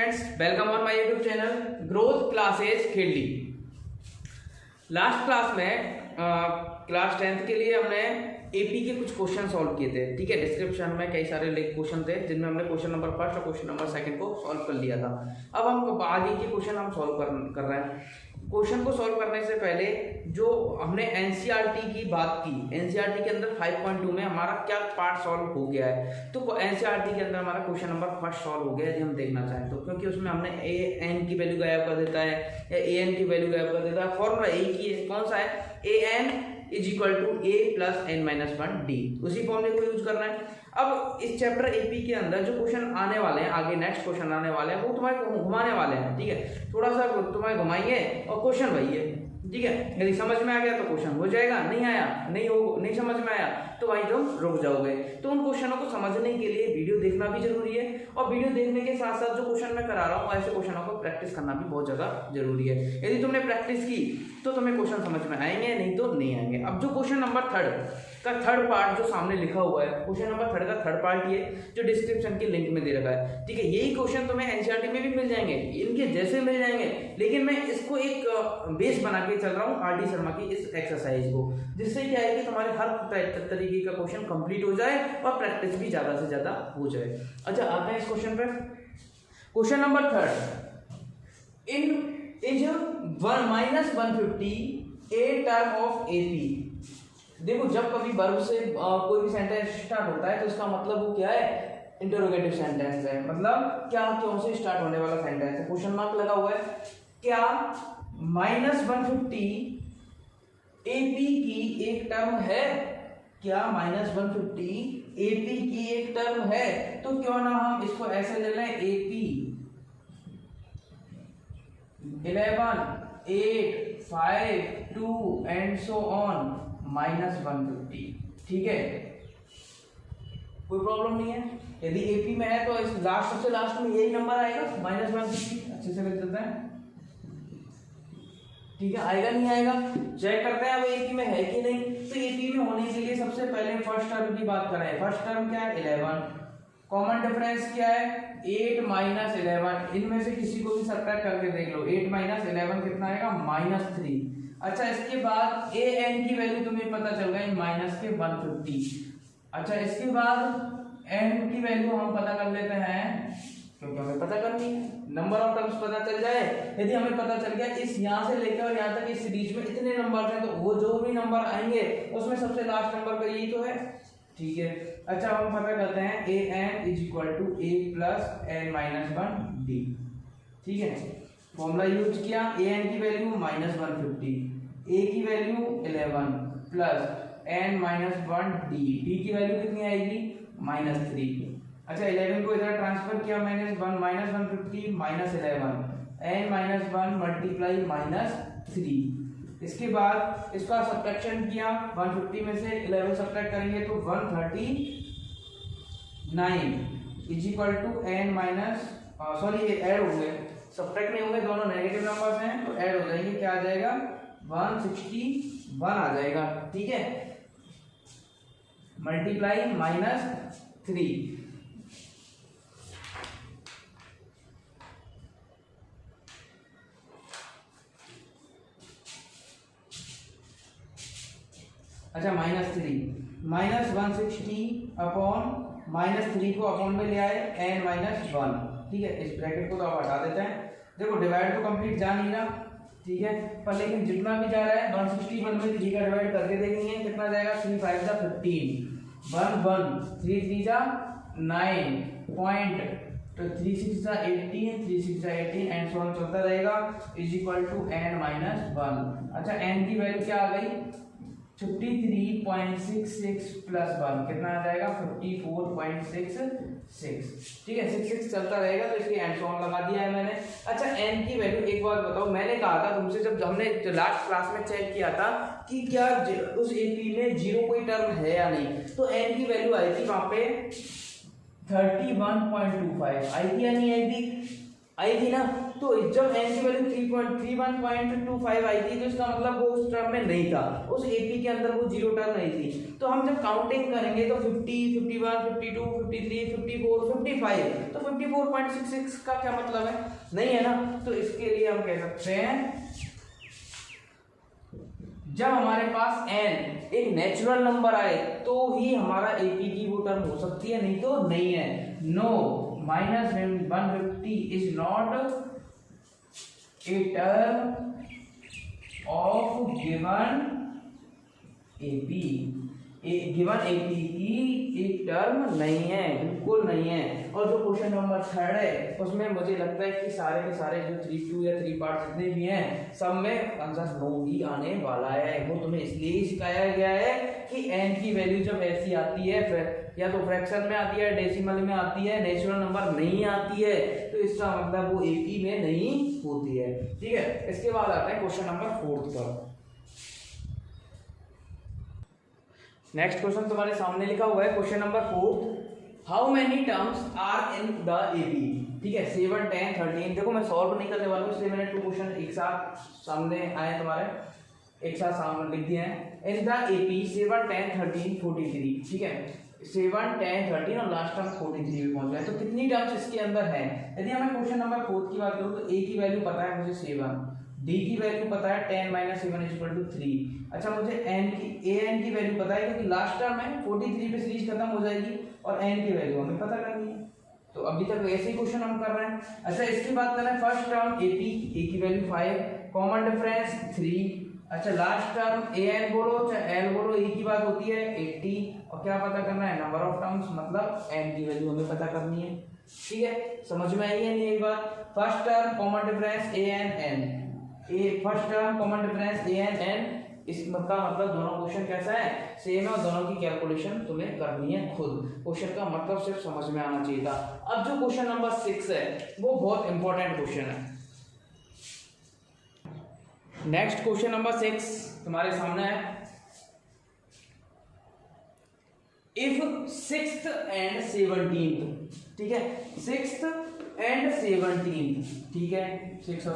Friends, welcome on my YouTube channel growth classes खेली। Last class में class 10th के लिए हमने एपी के कुछ क्वेश्चन सॉल्व किए थे। ठीक है, डिस्क्रिप्शन में कई सारे क्वेश्चन थे जिनमें हमने क्वेश्चन नंबर फर्स्ट और क्वेश्चन नंबर सेकंड को सॉल्व कर लिया था। अब हम आगे के क्वेश्चन हम सॉल्व कर रहे हैं। क्वेश्चन को सॉल्व करने से पहले जो हमने एनसीईआरटी की बात की, एनसीईआरटी के अंदर 5.2 में हमारा क्या पार्ट सॉल्व हो गया है, तो एनसीईआरटी के अंदर हमारा क्वेश्चन नंबर फर्स्ट सॉल्व हो गया है। यदि हम देखना चाहें तो, क्योंकि उसमें हमने ए एन की वैल्यू गायब कर देता है या ए एन की वैल्यू गायब कर देता है। फॉर्मूला एक ही है, कौन सा है? A N is equal to A plus N minus one D, उसी फॉर्मूले को यूज करना है। अब इस चैप्टर एपी के अंदर जो क्वेश्चन आने वाले हैं, आगे नेक्स्ट क्वेश्चन आने वाले हैं, वो तुम्हारे घुमाने वाले हैं। ठीक है, थोड़ा सा तुम्हारे घुमाइए और क्वेश्चन वही है। ठीक है, यदि समझ में आ गया तो क्वेश्चन हो जाएगा, नहीं आया नहीं समझ में आया तो वहीं तुम रुक जाओगे। तो उन क्वेश्चनों को समझने के लिए वीडियो देखना भी जरूरी है, और वीडियो देखने के साथ साथ जो क्वेश्चन मैं करा रहा हूँ ऐसे क्वेश्चनों को प्रैक्टिस करना भी बहुत ज़्यादा जरूरी है। यदि तुमने प्रैक्टिस की तो तुम्हें क्वेश्चन समझ में आएंगे, नहीं तो नहीं आएंगे। अब जो क्वेश्चन नंबर थर्ड पार्ट जो सामने लिखा हुआ है, क्वेश्चन नंबर थर्ड का थर्ड पार्ट ये जो डिस्क्रिप्शन के लिंक में दे रखा है। ठीक है, यही क्वेश्चन तुम्हें एनसीईआरटी में भी मिल जाएंगे, इनके जैसे मिल जाएंगे, लेकिन मैं इसको एक बेस बना के चल रहा हूँ आरडी शर्मा की इस एक्सरसाइज को, जिससे क्या है कि तुम्हारे हर तरीके का क्वेश्चन कंप्लीट हो जाए और प्रैक्टिस भी ज्यादा से ज्यादा हो जाए। अच्छा, आते हैं इस क्वेश्चन पे। Question number third, in is -150 A term of AP. देखो, जब कभी वर्ब से कोई भी सेंटेंस स्टार्ट होता है तो इसका मतलब वो क्या है? इंटरोगेटिव सेंटेंस है, मतलब क्या क्यों से स्टार्ट होने वाला सेंटेंस है। क्वेश्चन मार्क लगा हुआ है। क्या -150 एपी की एक टर्म है? क्या -150 एपी की एक टर्म है? तो क्यों ना हम इसको ऐसे ले लें, एपी 11 8 5 2 एंड सो ऑन -150। ठीक है, कोई प्रॉब्लम नहीं है। यदि एपी में है तो इस सबसे लास्ट में यही नंबर आएगा -150। अच्छे से लिख देते हैं। ठीक है, आएगा नहीं आएगा चेक करते हैं अब एपी में है कि नहीं। तो एपी में होने के लिए सबसे पहले फर्स्ट टर्म की बात करें। फर्स्ट टर्म क्या है? 11। कॉमन डिफरेंस क्या है? 8 - 11। इनमें से किसी को भी सब्ट्रैक्ट करके देख लो। 8 - 11 कितना आएगा? -3। अच्छा, इसके बाद ए एन की वैल्यू तुम्हें पता चल गई -150। अच्छा, इसके बाद एन की वैल्यू हम पता कर लेते हैं, क्योंकि हमें पता करनी है। नंबर ऑफ टर्म्स पता चल जाए, यदि हमें पता चल गया इस यहाँ से लेकर और यहाँ तक इस सीरीज में इतने नंबर हैं, तो वो जो भी नंबर आएंगे उसमें सबसे लास्ट नंबर का यही तो है। ठीक है, अच्छा हम पता करते हैं A N is equal to A plus N minus one D. ठीक है, फॉर्मूला यूज किया। ए एन की वैल्यू -150, ए की value 11 plus N minus one d, d की वैल्यू कितनी आएगी? -3। अच्छा, 11 को इधर ट्रांसफर किया मैंने, -150 -11 एन माइनस वन मल्टीप्लाई -3। इसके बाद इसका सब्ट्रैक्शन किया, 150 में से 11 सब्ट्रैक्ट करेंगे तो 139 is equal to n minus, sorry ये ऐड होंगे, सब्ट्रैक्ट नहीं होंगे, दोनों नेगेटिव नंबर्स हैं तो ऐड हो जाएंगे। क्या आ जाएगा? 161 आ जाएगा। ठीक है, मल्टीप्लाई -3। अच्छा, -3 -160 अपॉन -3 को अपॉन में ले आए n - 1। ठीक है, इस ब्रैकेट को तो आप हटा देते हैं। देखो, डिवाइड तो कंप्लीट जा नहीं रहा, ठीक है, पर लेकिन जितना भी जा रहा है 161 में 3 का डिवाइड करके देखेंगे कितना जाएगा। 3 5 जा 15, 1 1 3 3 जा 9 पॉइंट, तो 3 6 जा 18, 3 6 जा 18 एंड सो ऑन चलता रहेगा, इज इक्वल टू n - 1। अच्छा, n की वैल्यू क्या आ गई? 53.66 प्लस 1 कितना आ जाएगा? 54.66। ठीक है, 66 चलता रहेगा तो इसलिए एंड सो ऑन लगा दिया है मैंने। अच्छा, n की वैल्यू एक बार बताओ, मैंने कहा था तुमसे जब हमने लास्ट क्लास में चेक किया था कि क्या उस एपी में 0 कोई टर्म है या नहीं, तो n की वैल्यू आई थी वहां पे 31.25 आई थी या नहीं आई थी? आई थी ना, तो जब n की वैल्यू 3.31.25 आई थी तो इसका मतलब वो उस टर्म में नहीं था, उस एपी के अंदर वो जीरो टर्म नहीं थी। तो हम जब काउंटिंग करेंगे तो 50, 51, 52, 53, 54, 55, तो 54.66 का क्या मतलब है, नहीं है ना। तो इसके लिए हम कह सकते हैं जब हमारे पास n एक नेचुरल नंबर आए तो ही हमारा एपी की वो टर्म हो सकती है, नहीं तो नहीं है। No, -150 is not a term of given AP, given AP की एक टर्म नहीं है, बिल्कुल नहीं है। और जो क्वेश्चन नंबर 3 है उसमें मुझे लगता है कि सारे के सारे जो 3 या 3 पार्ट जितने भी हैं सब में आंसर नो ही आने वाला है। वो तुम्हें इसलिए सिखाया गया है कि n की वैल्यू जब ऐसी आती है या तो फ्रैक्शन में आती है, डेसिमल में आती है, नेचुरल नंबर नहीं आती है, तो इसका मतलब वो एपी में नहीं होती है। ठीक है, इसके बाद आता है क्वेश्चन नंबर 4 पर। नेक्स्ट क्वेश्चन तुम्हारे सामने लिखा हुआ है question number 4, how many terms are in the AP. ठीक है, 7, 10, 13। देखो मैं सॉल्व नहीं करने वाला हूँ इसलिए मैंने 2 क्वेश्चन एक साथ सामने आए, तुम्हारे एक साथ सामने लिख दिए हैं। इन द एपी 7, 10, 13, 43। ठीक है, 7, 10, 13 और लास्ट टर्म 43 में पहुंच गए। तो कितनी टर्म्स इसके अंदर है? यदि हमें क्वेश्चन नंबर 4 की बात करूँ तो ए की वैल्यू पता है मुझे 7, डी की वैल्यू पता है 10 - 7 = 3। अच्छा, मुझे एन की वैल्यू पता है क्योंकि लास्ट टर्म है 43 पे सीरीज खत्म हो जाएगी और एन की वैल्यू हमें पता करनी है। तो अभी तक ऐसे ही क्वेश्चन हम कर रहे हैं। अच्छा, इसकी बात करें फर्स्ट टर्म एपी, ए की वैल्यू 5, कॉमन डिफरेंस 3। अच्छा, लास्ट टर्म ए एन बोलो चाहे एल बोलो, ए की बात होती है 80। और क्या पता करना है? नंबर ऑफ टर्म्स, मतलब एन की वैल्यू हमें पता करनी है। ठीक है, समझ में आई है नहीं? एक बात, first term common difference A N N, first term common difference A N N, इसका मतलब दोनों क्वेश्चन कैसा है? सेम है और दोनों की कैलकुलेशन तुम्हें करनी है खुद। क्वेश्चन का मतलब सिर्फ समझ में आना चाहिए था। अब जो क्वेश्चन नंबर 6 है वो बहुत इंपॉर्टेंट क्वेश्चन है। नेक्स्ट क्वेश्चन नंबर 6 तुम्हारे सामने है। इफ 6th and 17th, ठीक है, 6th and 17th, ठीक है, 6 और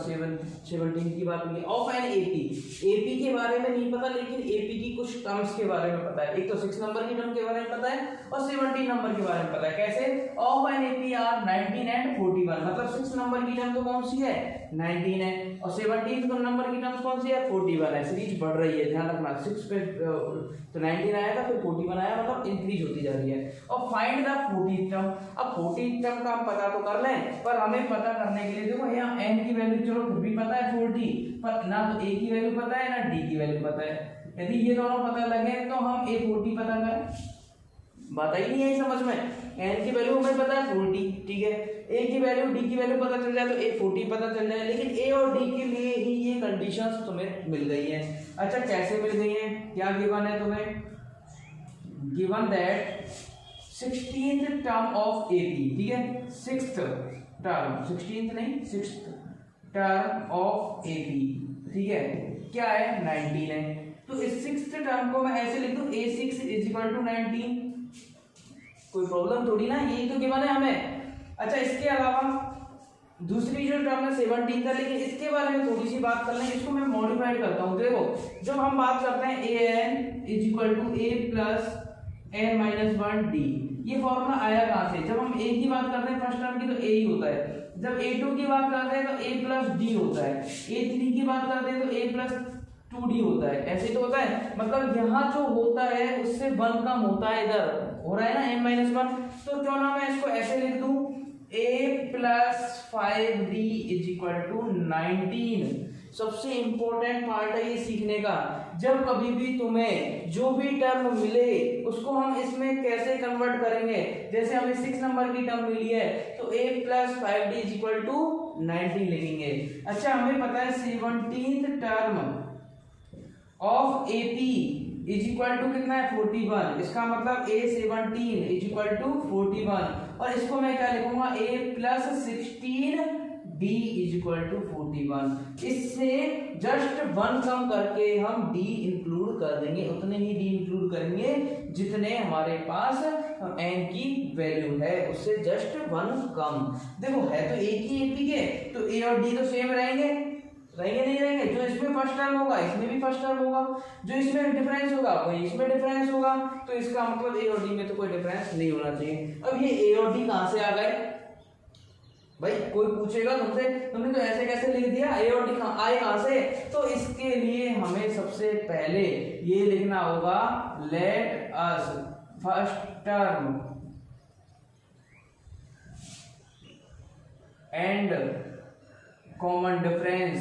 17 की बात हुई। ऑफ एन एपी, एपी के बारे में नहीं पता लेकिन एपी की कुछ टर्म्स के बारे में पता है। एक तो 6 नंबर की टर्म के बारे में पता है और 17 नंबर के बारे में पता है। कैसे? Of an AP are 19 and 41, मतलब 6 नंबर की टर्म तो कौन सी है? 19 है, और 17 नंबर की टर्म्स कौन सी है? 41 है। सीरीज बढ़ रही है, ध्यान रखना। 6 पे तो 19 आया था, फिर 41 आया, मतलब इंक्रीज होती जा रही है। और फाइंड द 40th टर्म। अब 40th टर्म का हम पता तो कर लें, पर हमें पता करने के लिए देखो यहाँ n की वैल्यू चलो फिर भी पता है 40, पर ना तो a की वैल्यू पता है ना d की वैल्यू पता है। यदि ये दोनों पता लगे तो हम a 40 पता करें, बात आई नहीं है समझ में? n की वैल्यू हमें पता है 40, ठीक है, a की वैल्यू d की वैल्यू पता चल जाए तो a 40 पता चल जाए, लेकिन a और d के लिए ही ये कंडीशंस तुम्हें मिल गई है। अच्छा, कैसे मिल गई है? क्या गिवन है तुम्हें? Given that 16th term of AP, ठीक है, 6th टर्म, 16th नहीं 6th टर्म ऑफ AP, ठीक है, क्या है? 19 है। तो इस 6th टर्म को मैं ऐसे लिख दूं A6 = 19, कोई प्रॉब्लम थोड़ी ना, यही तो गिवन है हमें। अच्छा, इसके अलावा दूसरी जो टर्म है 17 था, लेकिन इसके बारे में थोड़ी सी बात कर लें, इसको मैं मॉडिफाइड करता हूँ। देखो, जब हम बात करते हैं AN = A + n - 1D, ये फॉर्मूला आया कहां से? जब हम a की बात करते हैं फर्स्ट टर्म की तो a ही होता है, जब a2 की बात करते हैं तो a + d होता है, a3 की बात करते हैं तो a + 2d होता है। ऐसे तो होता है, मतलब यहाँ जो होता है उससे 1 कम होता है, इधर हो रहा है ना n - 1। तो क्यों ना मैं इसको ऐसे लिख दूं a + 5d = 19। सबसे इंपॉर्टेंट पार्ट है ये सीखने का। जब कभी भी तुम्हें जो भी टर्म मिले उसको हम इसमें कैसे कन्वर्ट करेंगे। जैसे हमें 6 नंबर की टर्म मिली है तो a + 5d = 19 लिखेंगे। अच्छा, हमें पता है 17th टर्म ऑफ AP = कितना है? 41। इसका मतलब A17 = 41, और इसको मैं क्या लिखूंगा? A + 16 D = 41। इससे जस्ट 1 कम करके हम D इंक्लूड कर देंगे, उतने ही D इंक्लूड करेंगे जितने हमारे पास n की वैल्यू है उससे जस्ट 1 कम। देखो है तो एक ही एपी के, तो ए और डी तो सेम रहेंगे नहीं रहेंगे। जो इसमें फर्स्ट टर्म होगा इसमें भी फर्स्ट टर्म होगा, जो इसमें डिफरेंस होगा वही इसमें डिफरेंस होगा, तो इसका मतलब ए और डी में तो कोई डिफरेंस नहीं होना चाहिए। अब ये ए और डी कहाँ से आ गए भाई, कोई पूछेगा तुमसे तुमने तो ऐसे कैसे लिख दिया, ए और डी आए कहाँ से, तो इसके लिए हमें सबसे पहले ये लिखना होगा let us first term and common difference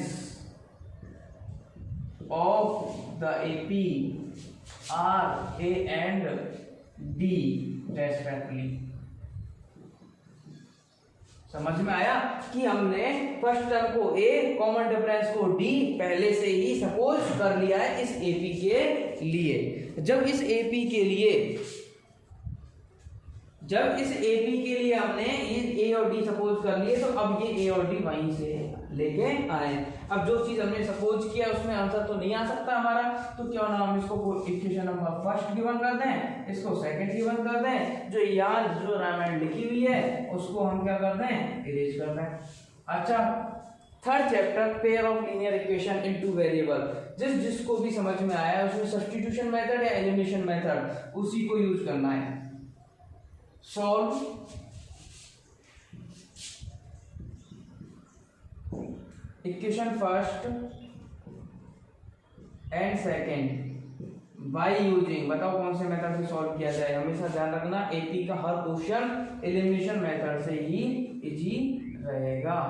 of the AP are a and d respectively. समझ में आया कि हमने फर्स्ट टर्म को ए, कॉमन डिफरेंस को डी पहले से ही सपोज कर लिया है इस एपी के लिए। जब इस एपी के लिए हमने ए और डी सपोज कर लिए, तो अब ये ए और डी वहीं से लेके आए। अब जो चीज हमने सपोज किया उसमें आंसर तो नहीं आ सकता हमारा, तो क्यों ना हम इसको इक्वेशन नंबर फर्स्ट गिवन कर दें, इसको सेकंड गिवन कर दें, जो यहाँ जो रामायण लिखी हुई है उसको हम क्या कर दें, इरेज कर दें। अच्छा, third chapter pair of linear equation into variable, जिसको भी समझ में आया उसमें सब्स्टिट्यूशन मेथड या एलिमिनेशन मेथड उसी को यूज करना है। Solve equation first and second by using, बताओ कौन से मेथड से सॉल्व किया जाए। हमेशा ध्यान रखना एपी का हर क्वेश्चन एलिमिनेशन मेथड से ही इजी रहेगा,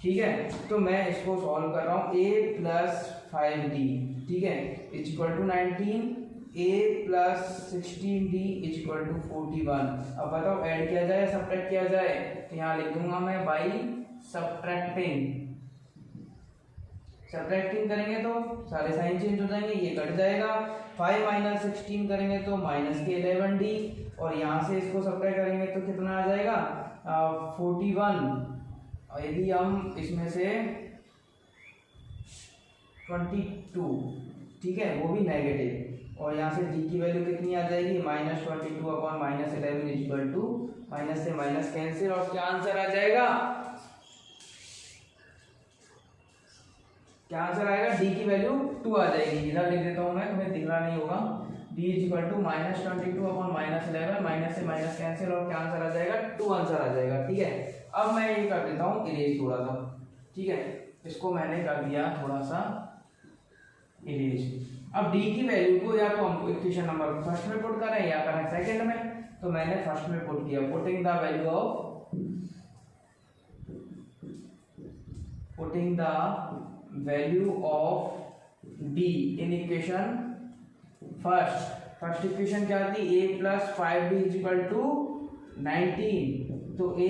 ठीक है। तो मैं इसको सॉल्व कर रहा हूं, a प्लस 5d, ठीक है, is equal to 19, a plus 16d is equal to 41। अब बताओ ऐड किया जाए सब्ट्रैक्ट किया जाए, तो यहाँ लिख दूंगा मैं बाई सब्ट्रैक्टिंग करेंगे तो सारे साइन चेंज हो जाएंगे, ये कट जाएगा। 5 माइनस 16 करेंगे तो माइनस के 11d, और यहाँ से इसको सब्ट्रैक्ट करेंगे तो कितना आ जाएगा 41, और यदि हम इसमें से 22, ठीक है, वो भी नेगेटिव, और यहाँ से d की वैल्यू कितनी आ जाएगी -22 upon -11 is equal to, minus से माइनस कैंसिल, और क्या आंसर आ जाएगा, क्या आंसर आएगा, d की वैल्यू 2 आ जाएगी। इधर लिख देता हूँ मैं, तुम्हें दिख रहा नहीं होगा, d is equal to -22 upon -11, minus से माइनस कैंसिल, और क्या आंसर आ जाएगा 2 आंसर आ जाएगा, ठीक है। अब मैं ये कर देता हूँ इरेज थोड़ा सा, ठीक है, इसको मैंने कर दिया थोड़ा सा इरेज। अब d की वैल्यू को या तो हम इक्वेशन नंबर फर्स्ट में पुट करें या करें सेकंड में, तो मैंने फर्स्ट में पुट किया, putting the value of d in equation first equation क्या थी, a plus 5d is equal to 19, तो a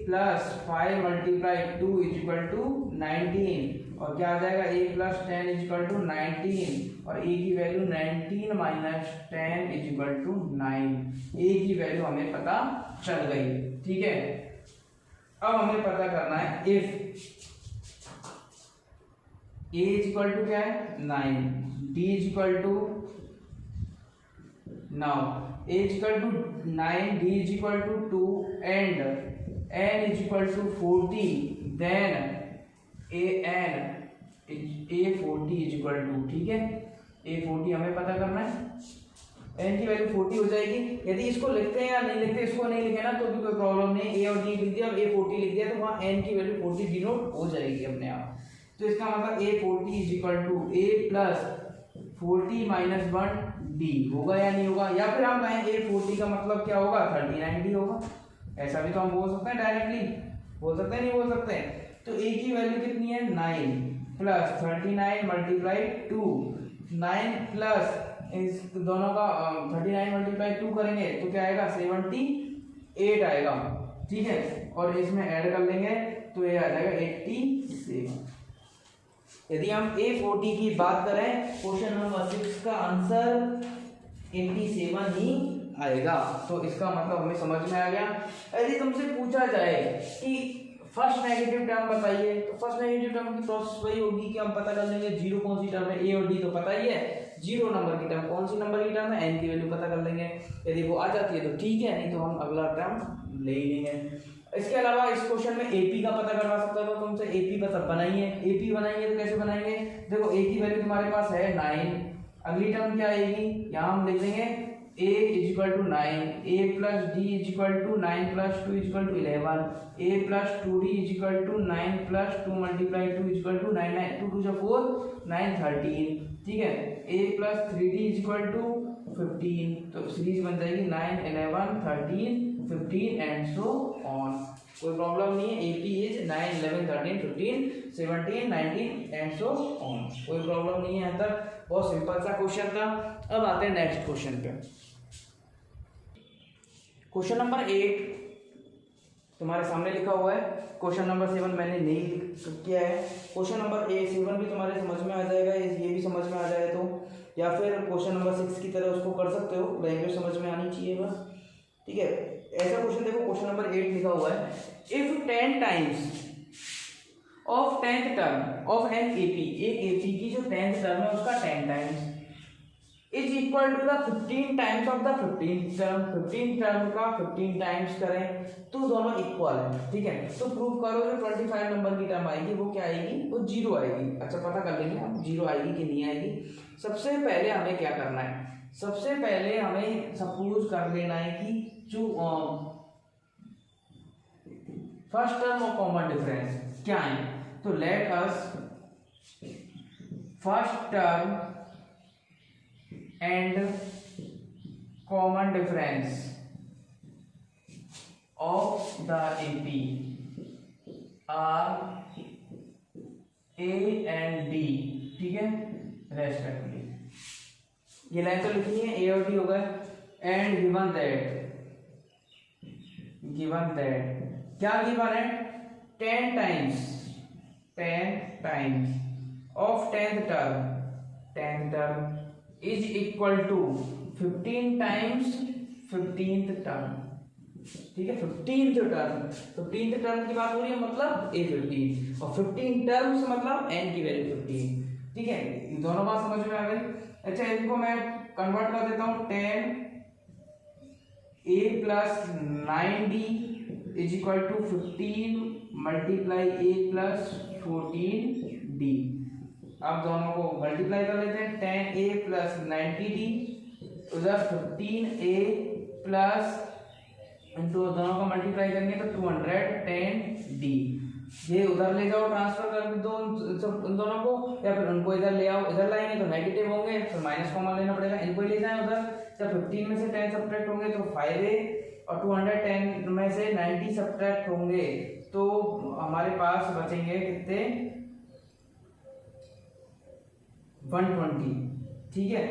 plus 5 multiply 2 is equal to 19, और क्या आ जाएगा a plus 10 is equal to 19, और a की value 19 minus 10 is equal to 9। a की वैल्यू हमें पता चल गई, ठीक है। अब हमें पता करना है if a is equal to क्या है 9, d is equal to, now a is equal to 9, d is equal to 2 and n is equal to 40, then a40 is equal to, ठीक है, a40 हमें पता करना है, n की वैल्यू 40 हो जाएगी। यदि इसको लिखते हैं या नहीं लिखते, इसको नहीं लिखे ना तो भी कोई प्रॉब्लम नहीं, a और d लिख दिया, अब a40 लिख दिया, तो वहाँ n की वैल्यू 40 डिनोट हो जाएगी अपने आप। तो इसका मतलब a40 is equal to a plus 40 minus 1d होगा या नहीं होगा, या फिर हम कहें a40 का मतलब क्या होगा 39d होगा, ऐसा भी तो हम बोल सकते हैं, डायरेक्टली बोल सकते हैं, नहीं बोल सकते हैं। तो a की वैल्यू कितनी है 9 प्लस 39 मल्टीप्लाई 2, 9 प्लस इस दोनों का 39 मल्टीप्लाई 2 करेंगे तो क्या आएगा 78 आएगा, ठीक है, और इसमें ऐड कर लेंगे तो ये आ जाएगा 87। यदि हम a40 की बात करें, क्वेश्चन नंबर 6 का आंसर 87 ही आएगा। तो इसका मतलब हमें समझ में आ गया। यदि तुमसे पूछा जाए कि फर्स्ट नेगेटिव टर्म बताइए, तो फर्स्ट नेगेटिव टर्म की प्रोसेस वही होगी कि हम पता कर लेंगे जीरो कौन सी टर्म है, ए और डी तो पता ही है, 0 नंबर की टर्म, कौन सी नंबर की टर्म है, n की वैल्यू पता कर लेंगे, यदि वो आ जाती है तो ठीक है, नहीं तो हम अगला टर्म ले ही लेंगे। इसके अलावा इस क्वेश्चन में एपी का पता करवा सकता था तुमसे, एपी पता बनाइए, एपी बनाएंगे तो कैसे बनाएंगे, देखो ए की वैल्यू तुम्हारे पास है 9, अगली टर्म क्या आएगी, यहाँ हम लिख देंगे a equal to 9, a plus d equal to 9 plus 2 equal to 11, a plus 2d equal to 9 plus 2 multiply 2 equal to 9, 9 2 2 4 9 13, ठीक है, a plus 3d equal to 15, तो सीरीज बन जाएगी 9 11 13 15 एंड सो ऑन। कोई प्रॉब्लम नहीं है, AP is 9 11 13 15 17 19 and so on, कोई problem नहीं है यहाँ तक, बहुत सिंपल सा क्वेश्चन था। अब आते हैं नेक्स्ट क्वेश्चन पे। क्वेश्चन नंबर 8 तुम्हारे सामने लिखा हुआ है, क्वेश्चन नंबर 7 मैंने नहीं किया है, क्वेश्चन नंबर 7 भी तुम्हारे समझ में आ जाएगा, ये भी समझ में आ जाए तो, या फिर क्वेश्चन नंबर 6 की तरह उसको कर सकते हो, लैंग्वेज समझ में आनी चाहिए बस, ठीक है। ऐसा क्वेश्चन देखो, क्वेश्चन नंबर 8 लिखा हुआ है, if 10 times of 10th term of an AP, एक एपी की जो 10th टर्म है उसका 10 times is equal to the 15 times of the 15th term, 15 term का 15 टाइम्स करें तो दोनों इक्वल है, ठीक है। तो प्रूव करो जो 25 नंबर की टर्म आएगी वो क्या आएगी, वो 0 आएगी। अच्छा पता कर लेंगे हम 0 आएगी कि नहीं आएगी। सबसे पहले हमें क्या करना है, सबसे पहले हमें सपोज कर लेना है कि जो फर्स्ट टर्म और कॉमन डिफरेंस क्या है, तो let us first term and common difference of the AP are a and d, ठीक है, रेस्पेक्टिवली। ये लाइन तो लिखनी है, ए और डी हो गए, एंड गिवन दैट क्या गिवन है, 10 times of 10th term is equal to 15 times 15th term, ठीक है। 15th टर्म की बात हो रही है, मतलब a 15 और 15 टर्म्स मतलब n की वैल्यू 15, ठीक है। दोनों बात समझ में आ गई। अच्छा इनको मैं कन्वर्ट कर देता हूँ, 10 a plus 9d is equal to 15 multiply a plus 14d। अब दोनों को मल्टीप्लाई कर लेते हैं, 10a प्लस 90d उधर 15a प्लस इंटू दोनों को मल्टीप्लाई करेंगे तो 210d, ये उधर ले जाओ ट्रांसफर कर दो उन दोनों को, या फिर उनको इधर ले आओ, इधर लाएंगे तो नेगेटिव होंगे, फिर माइनस कॉमन लेना पड़ेगा, इनको ले जाएं उधर, जब 15 में से 10 सब्ट्रैक्ट होंगे तो 5a और 210 में से 90 सब्ट्रैक्ट होंगे तो हमारे पास बचेंगे कितने, 120, ठीक है,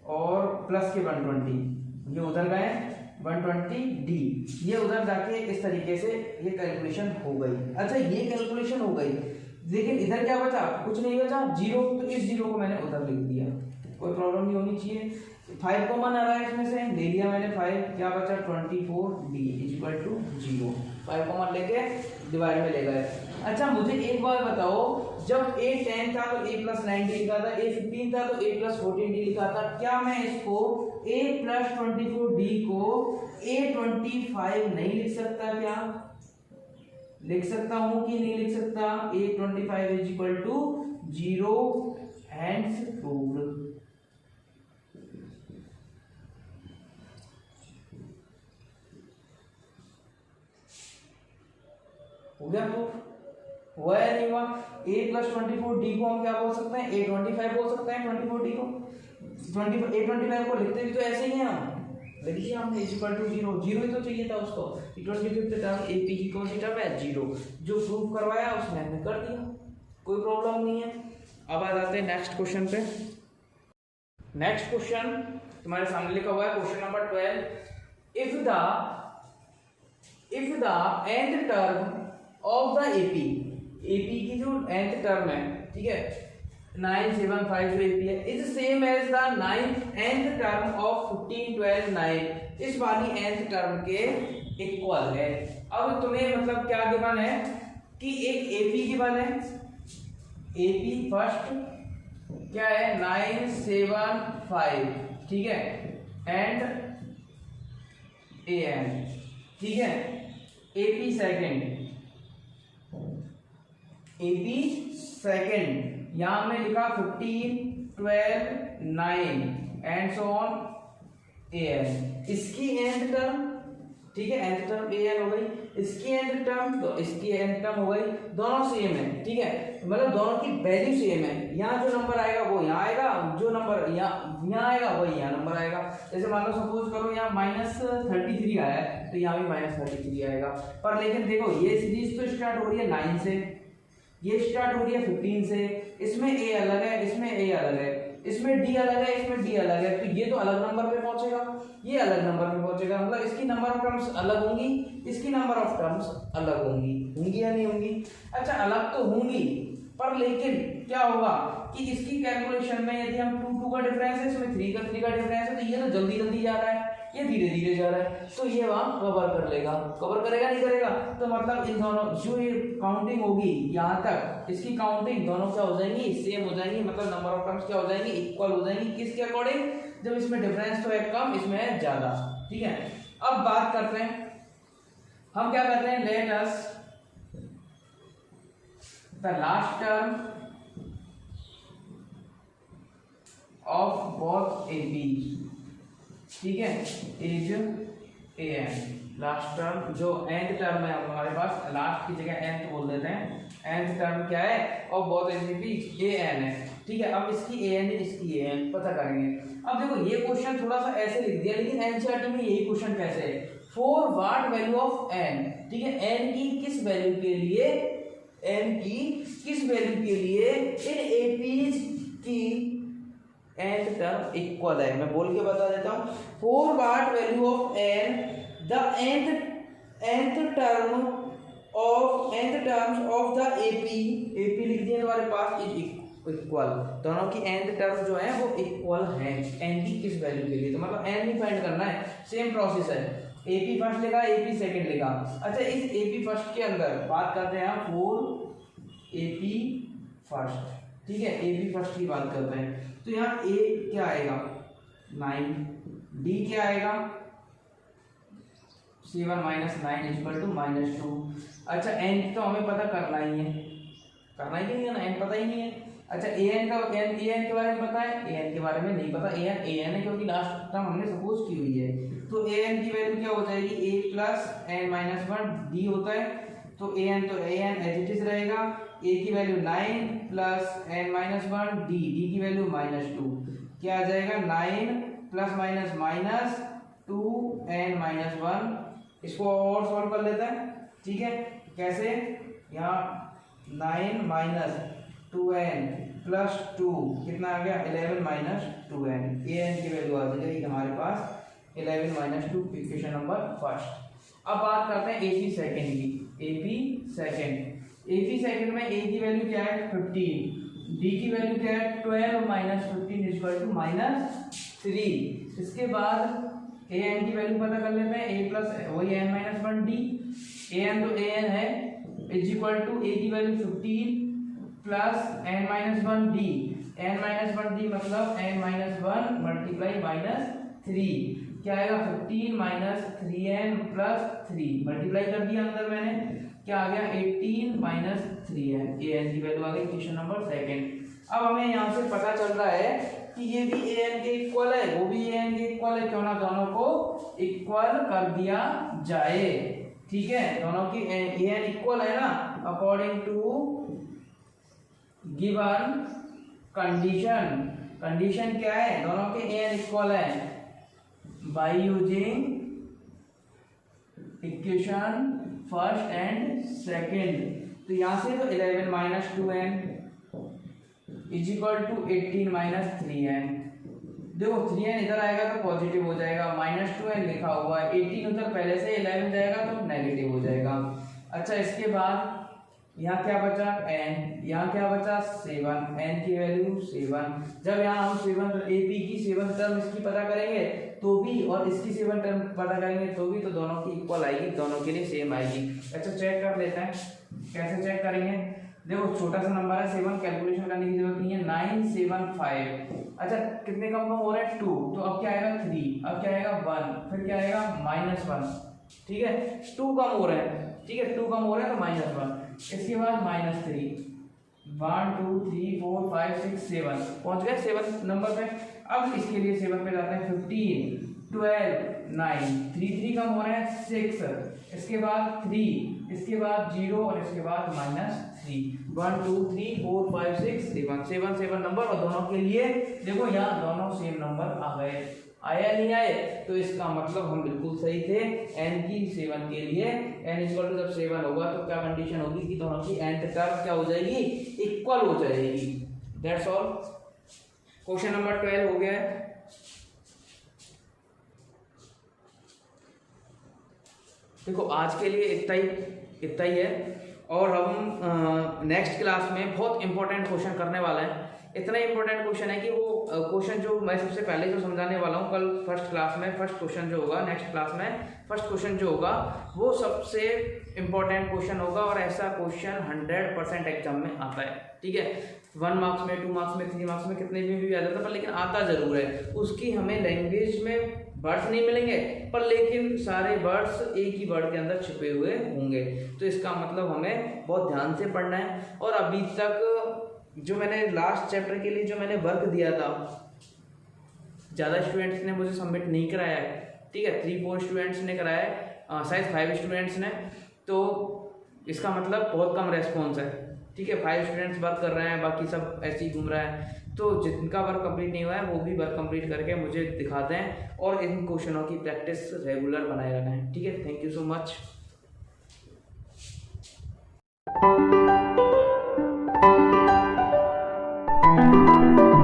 और प्लस के 120 ये उधर गए 120d, ये उधर जाके इस तरीके से ये कैलकुलेशन हो गई। अच्छा ये कैलकुलेशन हो गई, लेकिन इधर क्या बचा, कुछ नहीं बचा, 0, तो इस 0 को मैंने उधर लिख दिया, कोई प्रॉब्लम नहीं होनी चाहिए। 5 कॉमन आ रहा है इसमें से, ले लिया मैंने 5, क्या बचा 24d इक्वल टू 0, 5 कॉमन लेके डिवाइड में ले गए। अच्छा मुझे एक बार बताओ, जब a 10 था तो a प्लस 9d लिखा था, a 15 था तो a प्लस 14d लिखा था, क्या मैं इसको a प्लस 24d को a 25 नहीं लिख सकता, क्या लिख सकता हूं कि नहीं लिख सकता, a 25 is equal to 0 hence proved. हो गया प्रूफ, हुआ या नहीं हुआ। a प्लस 24d को हम क्या बोल सकते हैं, a 25 बोल सकते हैं, 24d को a 25 को लिखते भी तो ऐसे ही है, हम लिखिए हमने इज इक्वल टू 0 ही तो चाहिए था उसको, 25th टर्म AP की कौन सी टर्म है, 0, जो प्रूफ करवाया उसने हमने कर दिया, कोई प्रॉब्लम नहीं है। अब आ जाते हैं नेक्स्ट क्वेश्चन पे। नेक्स्ट क्वेश्चन तुम्हारे सामने लिखा हुआ है, question number 12, if the nth term of the AP की जो nth टर्म है, ठीक है, 975 जो एपी है, is same as the nth term of 15 12 9, इस वाली nth टर्म के इक्वल है। अब तुम्हें मतलब क्या गिवन है कि एक एपी गिवन है, एपी फर्स्ट क्या है 975, ठीक है, एंड AN, ठीक है। AP सेकेंड यहां में लिखा 15, 12, 9 एंड सो ऑन AN। इसकी एंड टर्म, ठीक है, एंड टर्म AN हो गई, इसकी एंड टर्म तो इसकी एंड टर्म हो गई, दोनों सेम है, ठीक है, मतलब दोनों की वैल्यू सेम है। यहाँ जो नंबर आएगा वो यहाँ आएगा, जो नंबर यहाँ आएगा वही यहाँ नंबर आएगा। जैसे मान लो सपोज करो यहाँ -33 आया है तो यहाँ भी -33 आएगा। पर लेकिन देखो ये सीरीज तो स्टार्ट हो रही है 9 से, ये स्टार्ट हो रही है 15 से, इसमें A अलग है, इसमें A अलग है, इसमें D अलग है, इसमें D अलग है, तो ये तो अलग नंबर पे पहुंचेगा, ये अलग नंबर पे पहुंचेगा, मतलब इसकी नंबर ऑफ टर्म्स अलग होंगी, इसकी नंबर ऑफ टर्म्स अलग होंगी या नहीं होंगी? अच्छा अलग तो होंगी, पर लेकिन क्या होगा कि इसकी कैलकुलेशन में यदि हम 2 का डिफरेंस है, इसमें 3 का डिफरेंस है, तो ये तो जल्दी जल्दी जा रहा है, ये धीरे धीरे जा रहा है, तो ये वहां कवर कर लेगा, कवर करेगा नहीं करेगा? तो मतलब इन दोनों जो ये काउंटिंग होगी यहाँ तक, इसकी काउंटिंग दोनों क्या हो जाएंगी, सेम हो जाएंगी, मतलब नंबर ऑफ टर्म्स क्या हो जाएंगी, इक्वल हो जाएंगी। किसके अकॉर्डिंग? जब इसमें डिफरेंस तो है कम, इसमें है ज्यादा, ठीक है। अब बात करते हैं, हम क्या करते हैं, let us the last term of both AB, ठीक है, इज AN। लास्ट टर्म जो एंड टर्म है हमारे पास, लास्ट की जगह nth बोल देते हैं, nth टर्म क्या है और बोथ AB AN है, ठीक है। अब इसकी AN इसकी AN पता करेंगे। अब देखो ये क्वेश्चन थोड़ा सा ऐसे लिख दिया, लेकिन NCERT में यही क्वेश्चन कैसे है, for what value of n, ठीक है, n की किस वैल्यू के लिए, n की किस वैल्यू के लिए इन APs की एंड टर्म इक्वल है। मैं बोल के बता देता हूँ, for what value of n the nth terms of the AP लिख दिया तुम्हारे पास, इज इक्वल, दोनों की nth टर्म जो है वो इक्वल है n की किस वैल्यू के लिए, तो मतलब n ही फाइंड करना है, सेम प्रोसेस है। AP फर्स्ट लिखा, AP सेकंड लिखा। अच्छा इस AP फर्स्ट के अंदर बात करते हैं हम फॉर AP फर्स्ट, ठीक है, AP फर्स्ट की बात करते हैं, तो यहाँ A क्या आएगा 9, D क्या आएगा 7 - 9 = -2। अच्छा n तो हमें पता करना ही है, करना ही नहीं है ना, n पता ही नहीं है। अच्छा AN के बारे में पता है, AN के बारे में नहीं पता, AN है क्योंकि लास्ट टर्म हमने सपोज की हुई है, तो AN की वैल्यू क्या हो जाएगी, A + n - 1 D होता है, तो AN एज इट इज रहेगा, A की वैल्यू 9 + n - 1 D की वैल्यू -2, क्या आ जाएगा 9 ± -2 n - 1। इसको और सॉल्व कर लेते हैं, ठीक है, कैसे, यहाँ 9 - 2n + 2 कितना आ गया 11 - 2n, AN की वैल्यू आ जाएगी हमारे पास 11 - 2, इक्वेशन नंबर फर्स्ट। अब बात करते हैं AP सेकंड की, AP सेकंड में A की वैल्यू क्या है 15, D की वैल्यू क्या है 12 - 15 = -3। इसके बाद AN की वैल्यू पता कर लेते हैं, A + वही n - 1 D, AN तो AN है, इज इक्वल टू A की value 15 + n - 1 D, n - 1 D मतलब n - 1 × -3, क्या आएगा 15 - 3n + 3, मल्टीप्लाई कर दिया अंदर मैंने, क्या आ गया 18 - 3n, AN की वैल्यू आ गई, क्वेश्चन नंबर सेकंड। अब हमें यहाँ से पता चल रहा है कि ये भी AN के इक्वल है, वो भी AN के इक्वल है, क्यों ना दोनों को इक्वल कर दिया जाए, ठीक है, दोनों की AN इक्वल है ना, अकॉर्डिंग टू गिवन कंडीशन क्या है, दोनों के AN इक्वल है by using equation first and second. तो यहाँ से तो 11 - 2n = 18 - 3n, देखो 3n इधर आएगा तो पॉजिटिव हो जाएगा, -2n लिखा हुआ है, 18 उधर पहले से 11 जाएगा तो नेगेटिव हो जाएगा। अच्छा इसके बाद यहाँ क्या बचा n, यहाँ क्या बचा 7, n की वैल्यू 7। जब यहाँ हम 7 AP की 7 टर्म इसकी पता करेंगे तो भी और इसकी 7 टर्म पता करेंगे तो भी, तो दोनों की इक्वल आएगी, दोनों के लिए सेम आएगी। अच्छा चेक कर लेते हैं, कैसे चेक करेंगे, देखो छोटा सा नंबर है 7, कैलकुलेशन करने की जरूरत नहीं है। 975, अच्छा कितने कम हो रहा है 2, तो अब क्या आएगा 3, अब क्या आएगा 1, फिर क्या आएगा -1, ठीक है 2 कम हो रहे हैं, ठीक है 2 कम हो रहे हैं तो -1, इसके बाद -3, 1 2 3 4 5 6 7, पहुंच गए 7 नंबर पे। अब इसके लिए 7 पे जाते हैं 15 12 9, 3 कम हो रहे हैं 6, इसके बाद 3, इसके बाद 0 और इसके बाद -3, 1 2 3 4 5 6 7 नंबर। और दोनों के लिए देखो यहाँ दोनों सेम नंबर आ गए, आया नहीं आए, तो इसका मतलब हम बिल्कुल सही थे। n की 7 के लिए n इक्वल टू जब 7 होगा तो क्या कंडीशन होगी कि दोनों की nth टर्म क्या हो जाएगी, इक्वल हो जाएगी। That's all. क्वेश्चन नंबर 12 हो गया है। देखो आज के लिए इतना ही है, और हम नेक्स्ट क्लास में बहुत इंपॉर्टेंट क्वेश्चन करने वाले हैं। इतना इंपॉर्टेंट क्वेश्चन है कि वो क्वेश्चन जो मैं सबसे पहले जो समझाने वाला हूँ कल फर्स्ट क्लास में, फर्स्ट क्वेश्चन जो होगा नेक्स्ट क्लास में, फर्स्ट क्वेश्चन जो होगा वो सबसे इंपॉर्टेंट क्वेश्चन होगा। और ऐसा क्वेश्चन 100% एग्जाम में आता है, ठीक है 1 मार्क्स में, 2 मार्क्स में, 3 मार्क्स में, कितने में भी आ जाता है, पर लेकिन आता जरूर है। उसकी हमें लैंग्वेज में वर्ड्स नहीं मिलेंगे, पर लेकिन सारे वर्ड्स एक ही वर्ड के अंदर छुपे हुए होंगे। तो इसका मतलब हमें बहुत ध्यान से पढ़ना है। और अभी तक जो मैंने लास्ट चैप्टर के लिए जो मैंने वर्क दिया था, ज़्यादा स्टूडेंट्स ने मुझे सबमिट नहीं कराया है, ठीक है 3-4 स्टूडेंट्स ने कराया है, शायद 5 स्टूडेंट्स ने, तो इसका मतलब बहुत कम रेस्पॉन्स है, ठीक है 5 स्टूडेंट्स वर्क कर रहे हैं, बाकी सब ऐसे ही घूम रहा है। तो जिनका वर्क कंप्लीट नहीं हुआ है वो भी वर्क कंप्लीट करके मुझे दिखाते हैं, और इन क्वेश्चनों की प्रैक्टिस रेगुलर बनाए रखें, ठीक है। Thank you so much.